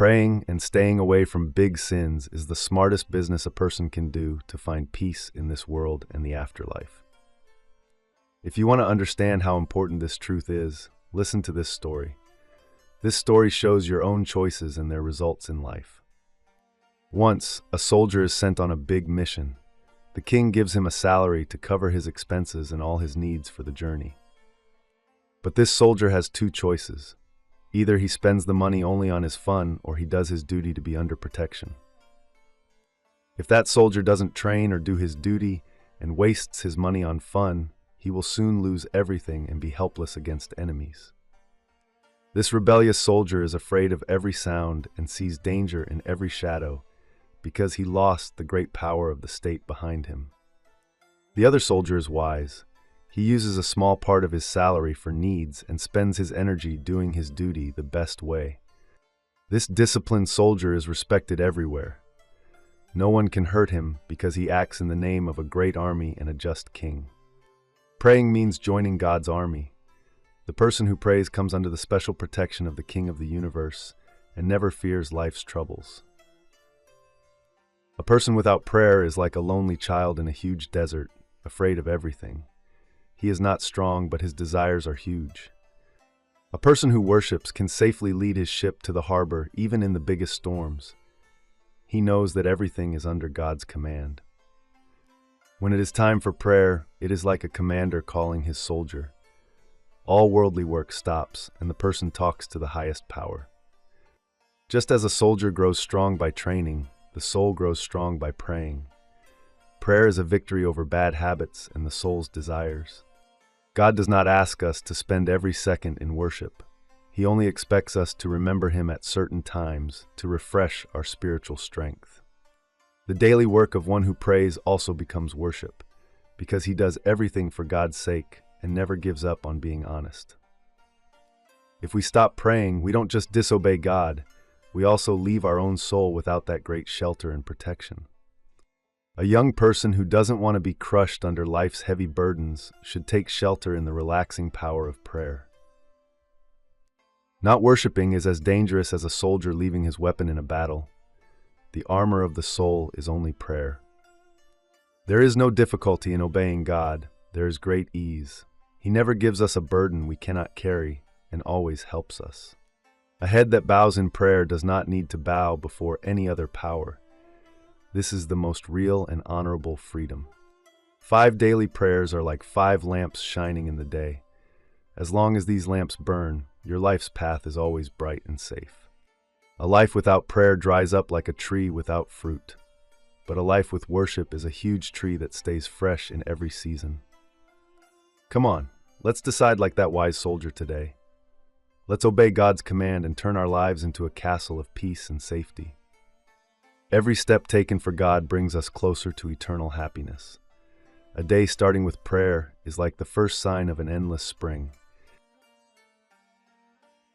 Praying and staying away from big sins is the smartest business a person can do to find peace in this world and the afterlife. If you want to understand how important this truth is, listen to this story. This story shows your own choices and their results in life. Once, a soldier is sent on a big mission. The king gives him a salary to cover his expenses and all his needs for the journey. But this soldier has two choices. Either he spends the money only on his fun, or he does his duty to be under protection. If that soldier doesn't train or do his duty and wastes his money on fun, he will soon lose everything and be helpless against enemies. This rebellious soldier is afraid of every sound and sees danger in every shadow because he lost the great power of the state behind him. The other soldier is wise. He uses a small part of his salary for needs and spends his energy doing his duty the best way. This disciplined soldier is respected everywhere. No one can hurt him because he acts in the name of a great army and a just king. Praying means joining God's army. The person who prays comes under the special protection of the King of the universe and never fears life's troubles. A person without prayer is like a lonely child in a huge desert, afraid of everything. He is not strong, but his desires are huge. A person who worships can safely lead his ship to the harbor, even in the biggest storms. He knows that everything is under God's command. When it is time for prayer, it is like a commander calling his soldier. All worldly work stops, and the person talks to the highest power. Just as a soldier grows strong by training, the soul grows strong by praying. Prayer is a victory over bad habits and the soul's desires. God does not ask us to spend every second in worship. He only expects us to remember Him at certain times to refresh our spiritual strength. The daily work of one who prays also becomes worship, because he does everything for God's sake and never gives up on being honest. If we stop praying, we don't just disobey God, we also leave our own soul without that great shelter and protection. A young person who doesn't want to be crushed under life's heavy burdens should take shelter in the relaxing power of prayer. Not worshiping is as dangerous as a soldier leaving his weapon in a battle. The armor of the soul is only prayer. There is no difficulty in obeying God. There is great ease. He never gives us a burden we cannot carry and always helps us. A head that bows in prayer does not need to bow before any other power. This is the most real and honorable freedom. 5 daily prayers are like 5 lamps shining in the day. As long as these lamps burn, your life's path is always bright and safe. A life without prayer dries up like a tree without fruit. But a life with worship is a huge tree that stays fresh in every season. Come on, let's decide like that wise soldier today. Let's obey God's command and turn our lives into a castle of peace and safety. Every step taken for God brings us closer to eternal happiness. A day starting with prayer is like the first sign of an endless spring.